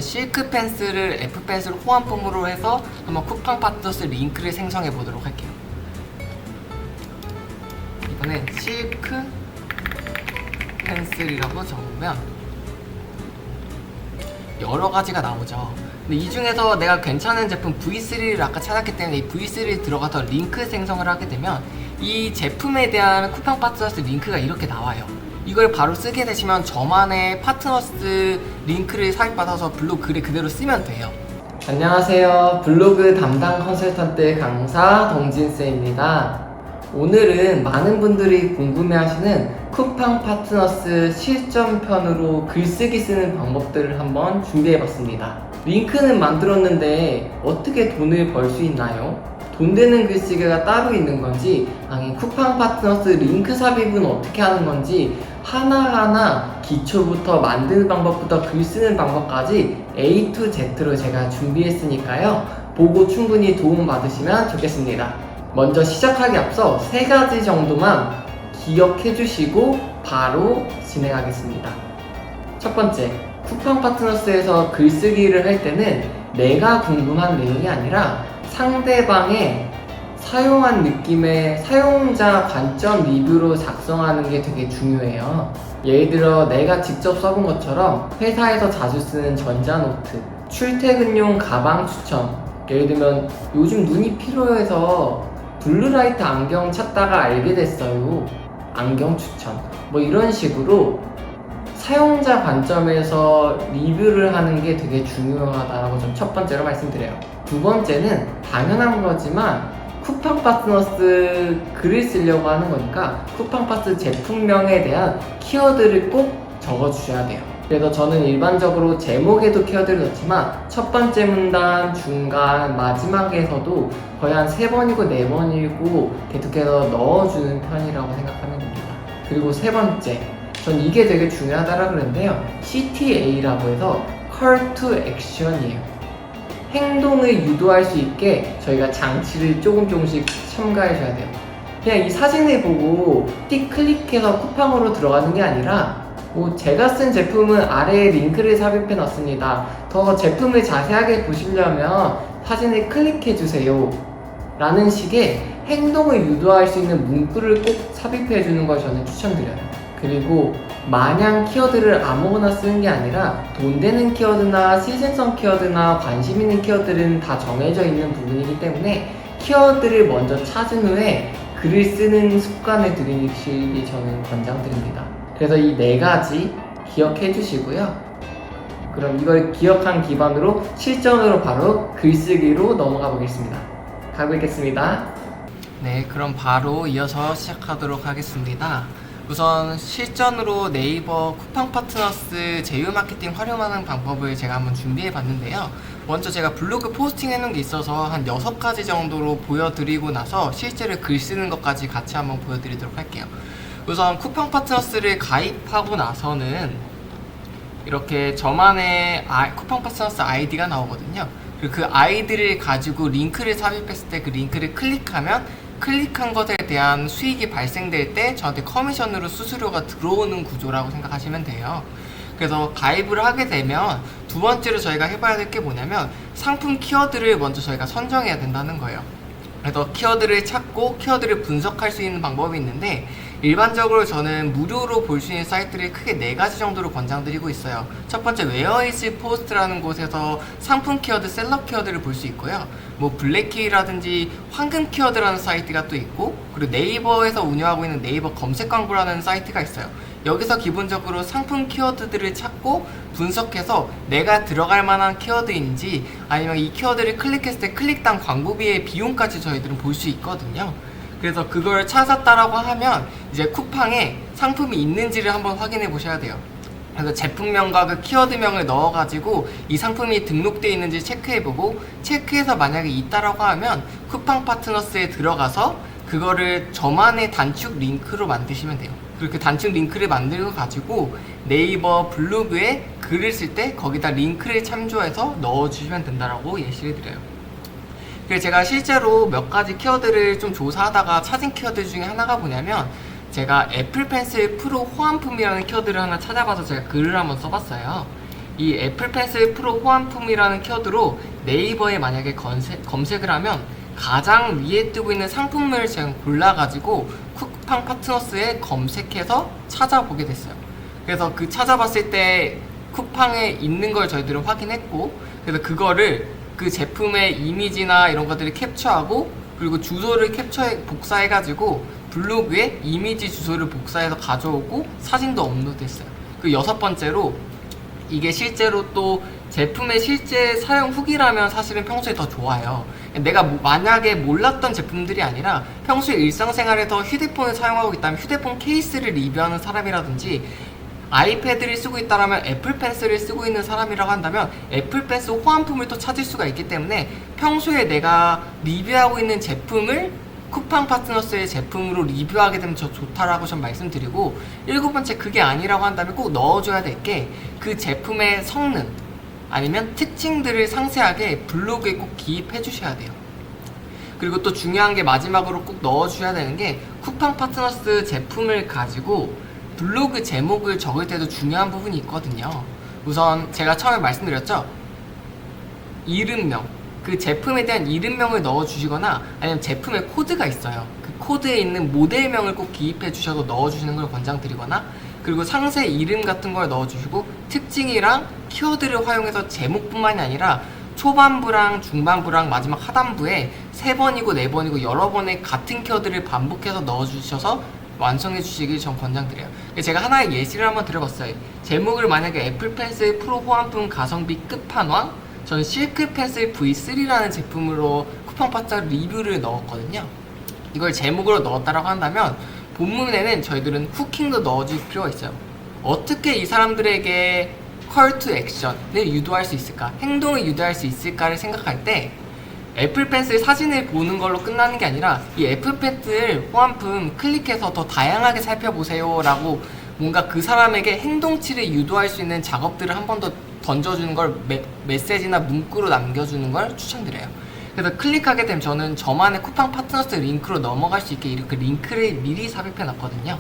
실크 펜슬을 F 펜슬 호환품으로 해서 한번 쿠팡 파트너스 링크를 생성해 보도록 할게요. 이번엔 실크 펜슬이라고 적으면 여러 가지가 나오죠. 근데 이 중에서 내가 괜찮은 제품 V3를 아까 찾았기 때문에 이 V3를 들어가서 링크 생성을 하게 되면 이 제품에 대한 쿠팡 파트너스 링크가 이렇게 나와요. 이걸 바로 쓰게 되시면 저만의 파트너스 링크를 삽입받아서 블로그 글에 그대로 쓰면 돼요. 안녕하세요. 블로그 담당 컨설턴트 강사 동진쌤입니다. 오늘은 많은 분들이 궁금해하시는 쿠팡 파트너스 실전편으로 글쓰기 쓰는 방법들을 한번 준비해봤습니다. 링크는 만들었는데 어떻게 돈을 벌 수 있나요? 돈 되는 글쓰기가 따로 있는 건지, 아니 쿠팡 파트너스 링크 삽입은 어떻게 하는 건지 하나하나 기초부터 만드는 방법부터 글 쓰는 방법까지 A to Z로 제가 준비했으니까요. 보고 충분히 도움 받으시면 좋겠습니다. 먼저 시작하기 앞서 3가지 정도만 기억해 주시고 바로 진행하겠습니다. 첫 번째, 쿠팡 파트너스에서 글쓰기를 할 때는 내가 궁금한 내용이 아니라 상대방의 사용한 느낌의 사용자 관점 리뷰로 작성하는 게 되게 중요해요. 예를 들어 내가 직접 써본 것처럼 회사에서 자주 쓰는 전자노트, 출퇴근용 가방 추천, 예를 들면 요즘 눈이 필요해서 블루라이트 안경 찾다가 알게 됐어요. 안경 추천. 뭐 이런 식으로 사용자 관점에서 리뷰를 하는 게 되게 중요하다고 좀 첫 번째로 말씀드려요. 두 번째는 당연한 거지만 쿠팡 파트너스 글을 쓰려고 하는 거니까 쿠팡 파트 제품명에 대한 키워드를 꼭 적어주셔야 돼요. 그래서 저는 일반적으로 제목에도 키워드를 넣지만 첫 번째 문단, 중간, 마지막에서도 거의 한 3번이고 4번이고 계속해서 넣어주는 편이라고 생각하면 됩니다. 그리고 세 번째, 전 이게 되게 중요하다고 그러는데요. CTA라고 해서 Call to Action이에요. 행동을 유도할 수 있게 저희가 장치를 조금씩 첨가해줘야 돼요. 그냥 이 사진을 보고 띡 클릭해서 쿠팡으로 들어가는 게 아니라 제가 쓴 제품은 아래에 링크를 삽입해 놨습니다. 더 제품을 자세하게 보시려면 사진을 클릭해 주세요 라는 식의 행동을 유도할 수 있는 문구를 꼭 삽입해 주는 걸 저는 추천드려요. 그리고 마냥 키워드를 아무거나 쓰는 게 아니라 돈 되는 키워드나 시즌성 키워드나 관심 있는 키워드는 다 정해져 있는 부분이기 때문에 키워드를 먼저 찾은 후에 글을 쓰는 습관을 들이시기 저는 권장드립니다. 그래서 이 4가지 기억해 주시고요. 그럼 이걸 기억한 기반으로 실전으로 바로 글쓰기로 넘어가 보겠습니다. 가보겠습니다. 네, 그럼 바로 이어서 시작하도록 하겠습니다. 우선 실전으로 네이버 쿠팡 파트너스 제휴 마케팅 활용하는 방법을 제가 한번 준비해 봤는데요. 먼저 제가 블로그 포스팅 해놓은 게 있어서 한 6가지 정도로 보여드리고 나서 실제로 글 쓰는 것까지 같이 한번 보여드리도록 할게요. 우선 쿠팡 파트너스를 가입하고 나서는 이렇게 저만의 쿠팡 파트너스 아이디가 나오거든요. 그리고 그 아이디를 가지고 링크를 삽입했을 때 그 링크를 클릭하면 클릭한 것에 대한 수익이 발생될 때 저한테 커미션으로 수수료가 들어오는 구조라고 생각하시면 돼요. 그래서 가입을 하게 되면 두 번째로 저희가 해봐야 될 게 뭐냐면 상품 키워드를 먼저 저희가 선정해야 된다는 거예요. 그래서 키워드를 찾고 키워드를 분석할 수 있는 방법이 있는데 일반적으로 저는 무료로 볼 수 있는 사이트를 크게 4가지 정도로 권장드리고 있어요. 첫 번째, 웨어이즈 포스트라는 곳에서 상품 키워드, 셀러 키워드를 볼 수 있고요. 뭐 블랙키라든지 황금 키워드라는 사이트가 또 있고, 그리고 네이버에서 운영하고 있는 네이버 검색 광고라는 사이트가 있어요. 여기서 기본적으로 상품 키워드들을 찾고 분석해서 내가 들어갈 만한 키워드인지 아니면 이 키워드를 클릭했을 때 클릭당 광고비의 비용까지 저희들은 볼 수 있거든요. 그래서 그걸 찾았다라고 하면 이제 쿠팡에 상품이 있는지를 한번 확인해 보셔야 돼요. 그래서 제품명과 그 키워드명을 넣어가지고 이 상품이 등록되어 있는지 체크해보고, 체크해서 만약에 있다라고 하면 쿠팡 파트너스에 들어가서 그거를 저만의 단축 링크로 만드시면 돼요. 그리고 그 단축 링크를 만들어 가지고 네이버 블로그에 글을 쓸 때 거기다 링크를 참조해서 넣어주시면 된다라고 예시를 드려요. 그래서 제가 실제로 몇 가지 키워드를 좀 조사하다가 찾은 키워드 중에 하나가 뭐냐면, 제가 애플 펜슬 프로 호환품이라는 키워드를 하나 찾아봐서 제가 글을 한번 써봤어요. 이 애플 펜슬 프로 호환품이라는 키워드로 네이버에 만약에 검색을 하면 가장 위에 뜨고 있는 상품을 제가 골라가지고 쿠팡 파트너스에 검색해서 찾아보게 됐어요. 그래서 그 찾아봤을 때 쿠팡에 있는 걸 저희들은 확인했고, 그래서 그거를 그 제품의 이미지나 이런 것들을 캡처하고, 그리고 주소를 복사해가지고 블로그에 이미지 주소를 복사해서 가져오고 사진도 업로드했어요. 그 6번째로, 이게 실제로 또 제품의 실제 사용 후기라면 사실은 평소에 더 좋아요. 내가 만약에 몰랐던 제품들이 아니라 평소에 일상생활에서 휴대폰을 사용하고 있다면 휴대폰 케이스를 리뷰하는 사람이라든지, 아이패드를 쓰고 있다면 애플 펜슬을 쓰고 있는 사람이라고 한다면 애플 펜슬 호환품을 또 찾을 수가 있기 때문에 평소에 내가 리뷰하고 있는 제품을 쿠팡 파트너스의 제품으로 리뷰하게 되면 더 좋다라고 전 말씀드리고, 7번째, 그게 아니라고 한다면 꼭 넣어줘야 될 게 그 제품의 성능 아니면 특징들을 상세하게 블로그에 꼭 기입해 주셔야 돼요. 그리고 또 중요한 게 마지막으로 꼭 넣어주셔야 되는 게, 쿠팡 파트너스 제품을 가지고 블로그 제목을 적을 때도 중요한 부분이 있거든요. 우선 제가 처음에 말씀드렸죠, 이름명, 그 제품에 대한 이름명을 넣어주시거나 아니면 제품의 코드가 있어요. 그 코드에 있는 모델명을 꼭 기입해 주셔서 넣어주시는 걸 권장드리거나, 그리고 상세 이름 같은 걸 넣어주시고 특징이랑 키워드를 활용해서 제목뿐만이 아니라 초반부랑 중반부랑 마지막 하단부에 3번이고 4번이고 여러 번의 같은 키워드를 반복해서 넣어주셔서 완성해 주시길 전 권장드려요. 제가 하나의 예시를 한번 드려봤어요. 제목을 만약에 애플 펜슬 프로 호환품 가성비 끝판왕, 저는 실크 펜슬 V3라는 제품으로 쿠팡 파트너스 리뷰를 넣었거든요. 이걸 제목으로 넣었다라고 한다면 본문에는 저희들은 후킹도 넣어줄 필요가 있어요. 어떻게 이 사람들에게 call to action을 유도할 수 있을까, 행동을 유도할 수 있을까를 생각할 때 애플 펜슬 사진을 보는 걸로 끝나는 게 아니라 이 애플 펜슬 호환품 클릭해서 더 다양하게 살펴보세요 라고 뭔가 그 사람에게 행동치를 유도할 수 있는 작업들을 한 번 더 던져주는 걸 메시지나 문구로 남겨주는 걸 추천드려요. 그래서 클릭하게 되면 저는 저만의 쿠팡 파트너스 링크로 넘어갈 수 있게 이렇게 링크를 미리 삽입해 놨거든요.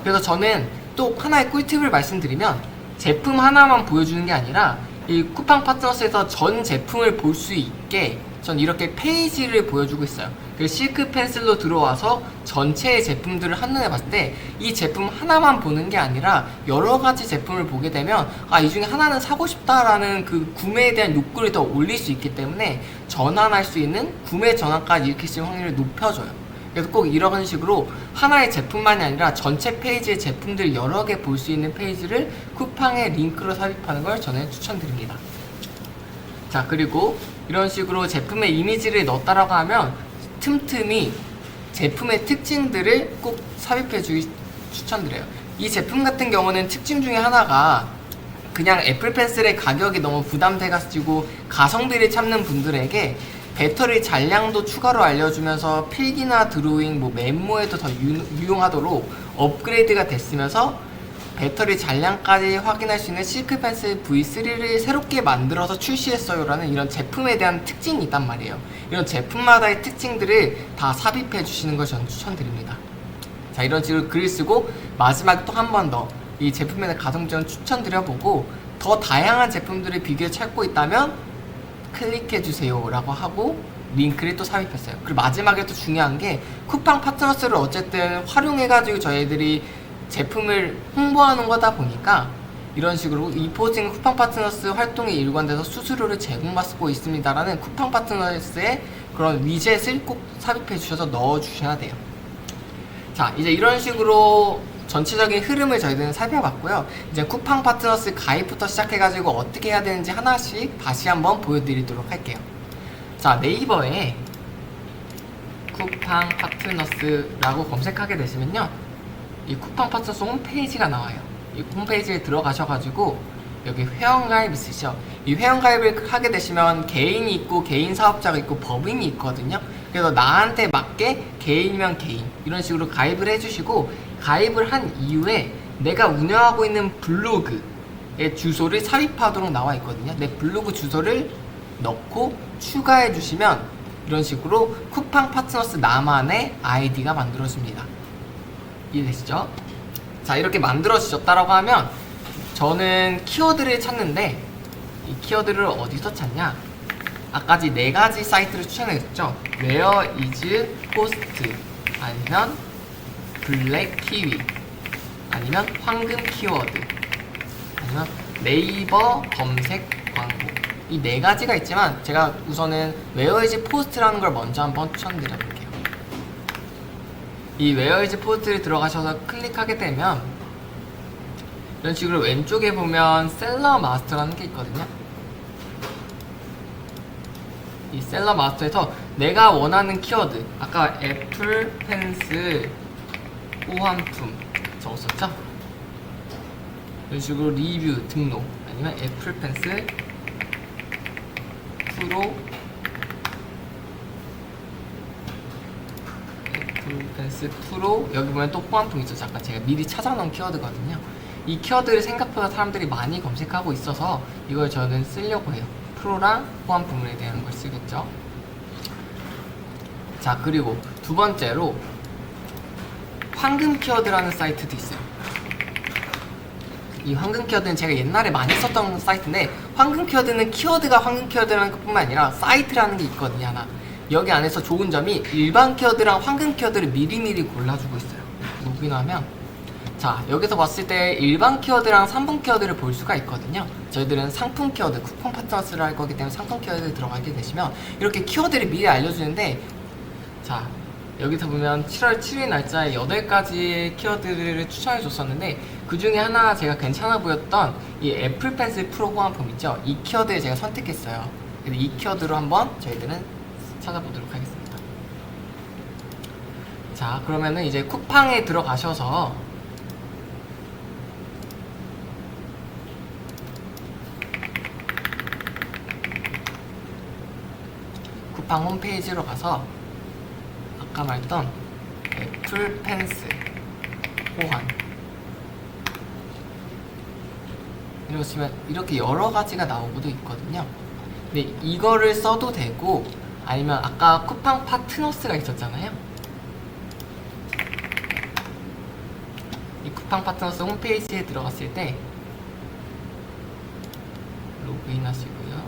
그래서 저는 또 하나의 꿀팁을 말씀드리면, 제품 하나만 보여주는 게 아니라 이 쿠팡 파트너스에서 전 제품을 볼 수 있게 전 이렇게 페이지를 보여주고 있어요. 그 실크 펜슬로 들어와서 전체의 제품들을 한눈에 봤을 때 이 제품 하나만 보는 게 아니라 여러 가지 제품을 보게 되면 이 중에 하나는 사고 싶다라는 그 구매에 대한 욕구를 더 올릴 수 있기 때문에 전환할 수 있는 구매 전환까지 일으킬 확률을 높여줘요. 그래서 꼭 이런 식으로 하나의 제품만이 아니라 전체 페이지의 제품들 여러 개 볼 수 있는 페이지를 쿠팡에 링크로 삽입하는 걸 저는 추천드립니다. 자, 그리고 이런 식으로 제품의 이미지를 넣었다라고 하면 틈틈이 제품의 특징들을 꼭 삽입해 주기 추천드려요. 이 제품 같은 경우는 특징 중에 하나가 그냥 애플 펜슬의 가격이 너무 부담돼가지고 가성비를 찾는 분들에게 배터리 잔량도 추가로 알려주면서 필기나 드로잉, 메모에도 더 유용하도록 업그레이드가 됐으면서 배터리 잔량까지 확인할 수 있는 실크 펜슬 V3를 새롭게 만들어서 출시했어요 라는 이런 제품에 대한 특징이 있단 말이에요. 이런 제품마다의 특징들을 다 삽입해 주시는 걸 저는 추천드립니다. 자, 이런 식으로 글을 쓰고 마지막에 또 한 번 더 이 제품에 대한 가성비를 추천드려보고, 더 다양한 제품들을 비교해 찾고 있다면 클릭해주세요 라고 하고 링크를 또 삽입했어요. 그리고 마지막에 또 중요한 게, 쿠팡 파트너스를 어쨌든 활용해가지고 저희들이 제품을 홍보하는 거다 보니까 이런 식으로 이 포징 쿠팡 파트너스 활동이 일관돼서 수수료를 제공받고 있습니다라는 쿠팡 파트너스의 그런 위젯을 꼭 삽입해 주셔서 넣어 주셔야 돼요. 자, 이제 이런 식으로 전체적인 흐름을 저희들은 살펴봤고요. 이제 쿠팡 파트너스 가입부터 시작해가지고 어떻게 해야 되는지 하나씩 다시 한번 보여드리도록 할게요. 자, 네이버에 쿠팡 파트너스라고 검색하게 되시면요, 이 쿠팡 파트너스 홈페이지가 나와요. 이 홈페이지에 들어가셔가지고 여기 회원가입 있으시죠? 이 회원가입을 하게 되시면 개인이 있고 개인 사업자가 있고 법인이 있거든요. 그래서 나한테 맞게 개인이면 개인 이런 식으로 가입을 해주시고, 가입을 한 이후에 내가 운영하고 있는 블로그의 주소를 삽입하도록 나와 있거든요. 내 블로그 주소를 넣고 추가해 주시면 이런 식으로 쿠팡 파트너스 나만의 아이디가 만들어집니다. 이해되시죠? 자, 이렇게 만들어지셨다라고 하면 저는 키워드를 찾는데 이 키워드를 어디서 찾냐? 아까지 4가지 사이트를 추천해줬죠. Where is post? 아니면 블랙 키위, 아니면 황금 키워드, 아니면 네이버 검색 광고. 이 4가지가 있지만 제가 우선은 Where is post라는 걸 먼저 한번 추천드려볼게요. 이 Where is post를 들어가셔서 클릭하게 되면 이런 식으로 왼쪽에 보면 셀러 마스터라는 게 있거든요. 이 셀러 마스터에서 내가 원하는 키워드, 아까 애플 펜슬 호환품 적었었죠? 이런 식으로 리뷰 등록, 아니면 애플 펜슬 프로, 애플 펜슬 프로, 여기 보면 또 호환품 있죠. 잠깐 제가 미리 찾아놓은 키워드거든요. 이 키워드를 생각보다 사람들이 많이 검색하고 있어서 이걸 저는 쓰려고 해요. 프로랑 호환품에 대한 걸 쓰겠죠. 자, 그리고 두 번째로 황금 키워드라는 사이트도 있어요. 이 황금 키워드는 제가 옛날에 많이 썼던 사이트인데, 황금 키워드는 키워드가 황금 키워드라는 것뿐만 아니라 사이트라는 게 있거든요, 하나. 여기 안에서 좋은 점이 일반 키워드랑 황금 키워드를 미리미리 골라주고 있어요. 로그인하면, 자, 여기서 봤을 때 일반 키워드랑 상품 키워드를 볼 수가 있거든요. 저희들은 상품 키워드, 쿠폰 파트너스를 할 거기 때문에 상품 키워드에 들어가게 되시면 이렇게 키워드를 미리 알려주는데, 자, 여기서 보면 7월 7일 날짜에 8가지 키워드를 추천해 줬었는데, 그 중에 하나 제가 괜찮아 보였던 이 애플 펜슬 프로 호환품 있죠? 이 키워드를 제가 선택했어요. 그래서 이 키워드로 한번 저희들은 찾아보도록 하겠습니다. 자, 그러면은 이제 쿠팡에 들어가셔서 쿠팡 홈페이지로 가서 아까 말했던 애플 펜슬 호환 이렇게 치면 이렇게 여러 가지가 나오고도 있거든요. 근데 이거를 써도 되고, 아니면 아까 쿠팡 파트너스가 있었잖아요. 이 쿠팡 파트너스 홈페이지에 들어갔을 때 로그인 하시고요.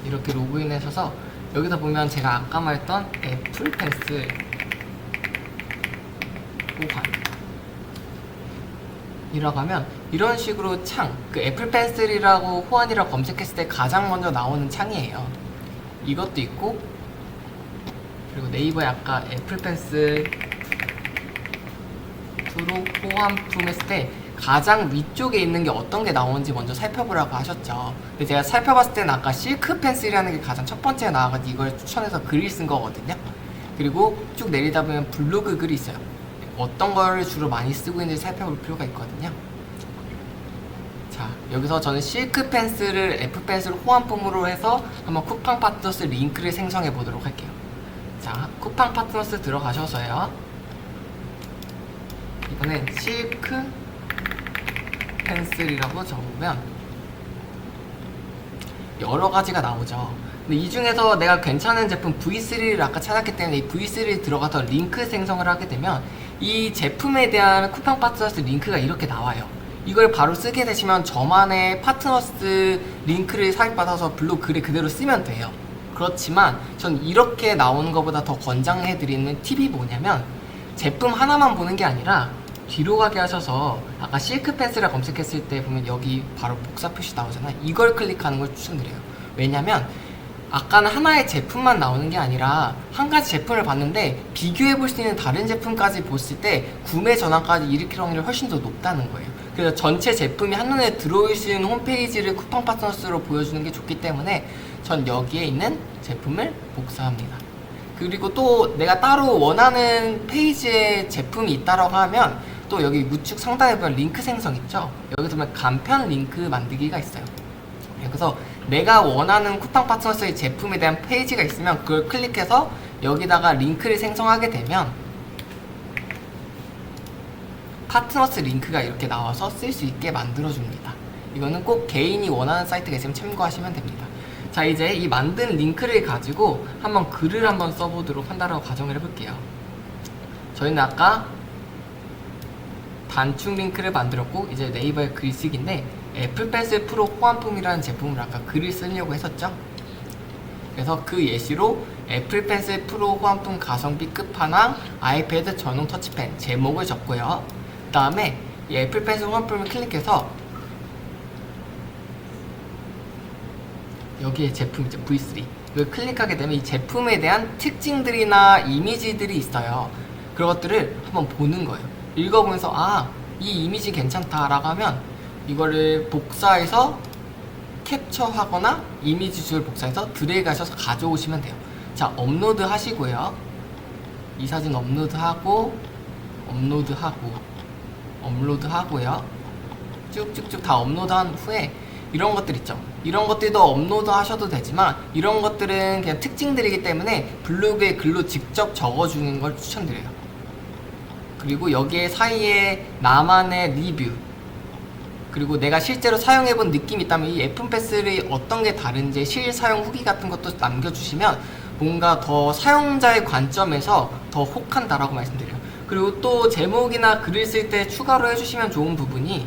이렇게 로그인 하셔서 여기서 보면 제가 아까 말했던 애플 펜슬 호환 이라고 하면 이런 식으로 창, 그 애플 펜슬이라고 호환이라고 검색했을 때 가장 먼저 나오는 창이에요. 이것도 있고, 그리고 네이버에 아까 애플 펜슬 프로 호환품 했을 때 가장 위쪽에 있는 게 어떤 게 나오는지 먼저 살펴보라고 하셨죠. 근데 제가 살펴봤을 때는 아까 실크 펜슬이라는 게 가장 첫 번째에 나와가지고 이걸 추천해서 글을 쓴 거거든요. 그리고 쭉 내리다 보면 블로그 글이 있어요. 어떤 거를 주로 많이 쓰고 있는지 살펴볼 필요가 있거든요. 자, 여기서 저는 실크 펜슬을 애플 펜슬 호환품으로 해서 한번 쿠팡 파트너스 링크를 생성해 보도록 할게요. 자, 쿠팡 파트너스 들어가셔서요. 이번엔 실크 펜슬이라고 적으면 여러 가지가 나오죠. 근데 이 중에서 내가 괜찮은 제품 V3를 아까 찾았기 때문에 이 V3를 들어가서 링크 생성을 하게 되면 이 제품에 대한 쿠팡 파트너스 링크가 이렇게 나와요. 이걸 바로 쓰게 되시면 저만의 파트너스 링크를 삽입받아서 블로그 글에 그대로 쓰면 돼요. 그렇지만 전 이렇게 나오는 것보다 더 권장해드리는 팁이 뭐냐면, 제품 하나만 보는 게 아니라 뒤로 가게 하셔서 아까 실크 펜슬을 검색했을 때 보면 여기 바로 복사 표시 나오잖아요. 이걸 클릭하는 걸 추천드려요. 왜냐면 아까는 하나의 제품만 나오는 게 아니라 한 가지 제품을 봤는데 비교해 볼 수 있는 다른 제품까지 봤을 때 구매 전환까지 일으킬 확률이 훨씬 더 높다는 거예요. 그래서 전체 제품이 한눈에 들어올 수 있는 홈페이지를 쿠팡 파트너스로 보여주는 게 좋기 때문에 전 여기에 있는 제품을 복사합니다. 그리고 또 내가 따로 원하는 페이지에 제품이 있다라고 하면 또 여기 우측 상단에 보면 링크 생성 있죠? 여기서 보면 간편 링크 만들기가 있어요. 그래서 내가 원하는 쿠팡 파트너스의 제품에 대한 페이지가 있으면 그걸 클릭해서 여기다가 링크를 생성하게 되면 파트너스 링크가 이렇게 나와서 쓸 수 있게 만들어줍니다. 이거는 꼭 개인이 원하는 사이트가 있으면 참고하시면 됩니다. 자, 이제 이 만든 링크를 가지고 한번 글을 한번 써보도록 한다라고 가정을 해볼게요. 저희는 아까 단축 링크를 만들었고 이제 네이버의 글쓰기인데 애플 펜슬 프로 호환품이라는 제품을 아까 글을 쓰려고 했었죠. 그래서 그 예시로 애플 펜슬 프로 호환품 가성비 끝판왕 아이패드 전용 터치펜 제목을 적고요. 그 다음에 이 애플 펜슬 호환품을 클릭해서 여기에 제품 이제 V3 이걸 클릭하게 되면 이 제품에 대한 특징들이나 이미지들이 있어요. 그런 것들을 한번 보는 거예요. 읽어보면서 아, 이 이미지 괜찮다 라고 하면 이거를 복사해서 캡처하거나 이미지 줄을 복사해서 드래그 하셔서 가져오시면 돼요. 자, 업로드 하시고요. 이 사진 업로드하고 업로드하고요. 쭉쭉쭉 다 업로드한 후에 이런 것들 있죠. 이런 것들도 업로드 하셔도 되지만 이런 것들은 그냥 특징들이기 때문에 블로그에 글로 직접 적어주는 걸 추천드려요. 그리고 여기에 사이에 나만의 리뷰 그리고 내가 실제로 사용해본 느낌이 있다면 이 애플 펜슬이 어떤 게 다른지 실사용 후기 같은 것도 남겨주시면 뭔가 더 사용자의 관점에서 더 혹한다라고 말씀드려요. 그리고 또 제목이나 글을 쓸 때 추가로 해주시면 좋은 부분이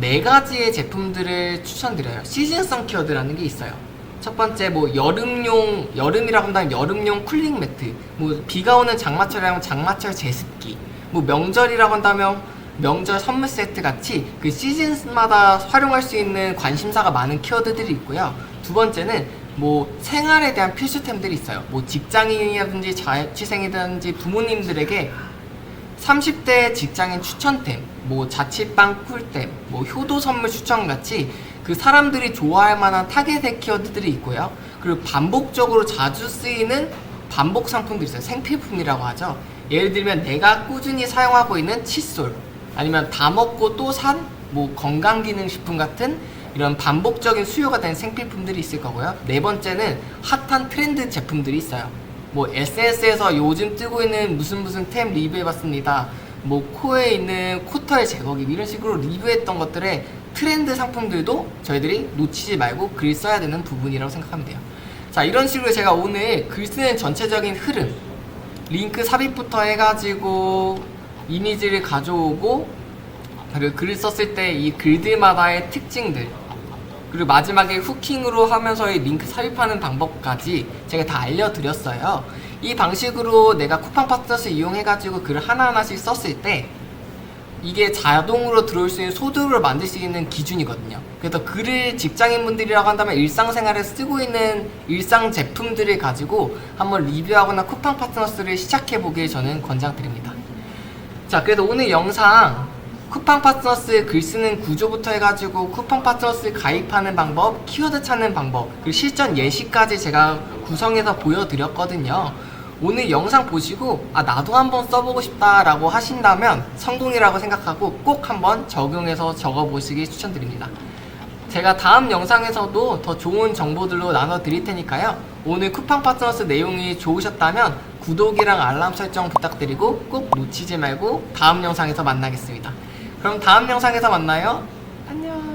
4가지의 제품들을 추천드려요. 시즌성 키워드라는 게 있어요. 첫 번째 뭐 여름이라고 한다면 여름용 쿨링 매트, 뭐 비가 오는 장마철이라면 장마철 제습기, 뭐 명절이라고 한다면 명절 선물 세트 같이 그 시즌마다 활용할 수 있는 관심사가 많은 키워드들이 있고요. 두 번째는 뭐 생활에 대한 필수템들이 있어요. 뭐 직장인이라든지 자취생이든지 부모님들에게 30대 직장인 추천템, 뭐 자취방 꿀템, 뭐 효도 선물 추천 같이 그 사람들이 좋아할 만한 타겟의 키워드들이 있고요. 그리고 반복적으로 자주 쓰이는 반복 상품들이 있어요. 생필품이라고 하죠. 예를 들면 내가 꾸준히 사용하고 있는 칫솔, 아니면 다 먹고 또 산 뭐 건강기능식품 같은 이런 반복적인 수요가 되는 생필품들이 있을 거고요. 네 번째는 핫한 트렌드 제품들이 있어요. 뭐 SNS에서 요즘 뜨고 있는 무슨 템 리뷰해봤습니다. 뭐 코에 있는 코털 제거기 이런 식으로 리뷰했던 것들의 트렌드 상품들도 저희들이 놓치지 말고 글 써야 되는 부분이라고 생각하면 돼요. 자, 이런 식으로 제가 오늘 글 쓰는 전체적인 흐름, 링크 삽입부터 해가지고 이미지를 가져오고 그리고 글을 썼을 때 이 글들마다의 특징들, 그리고 마지막에 후킹으로 하면서의 링크 삽입하는 방법까지 제가 다 알려드렸어요. 이 방식으로 내가 쿠팡 파트너스 이용해가지고 글을 하나하나씩 썼을 때 이게 자동으로 들어올 수 있는 소득을 만들 수 있는 기준이거든요. 그래서 글을 직장인분들이라고 한다면 일상생활에 쓰고 있는 일상 제품들을 가지고 한번 리뷰하거나 쿠팡 파트너스를 시작해보길 저는 권장드립니다. 자, 그래서 오늘 영상 쿠팡 파트너스 글 쓰는 구조부터 해가지고 쿠팡 파트너스 가입하는 방법, 키워드 찾는 방법, 그리고 실전 예시까지 제가 구성해서 보여드렸거든요. 오늘 영상 보시고 아, 나도 한번 써보고 싶다 라고 하신다면 성공이라고 생각하고 꼭 한번 적용해서 적어보시길 추천드립니다. 제가 다음 영상에서도 더 좋은 정보들로 나눠드릴 테니까요. 오늘 쿠팡 파트너스 내용이 좋으셨다면 구독이랑 알람 설정 부탁드리고 꼭 놓치지 말고 다음 영상에서 만나겠습니다. 그럼 다음 영상에서 만나요. 안녕.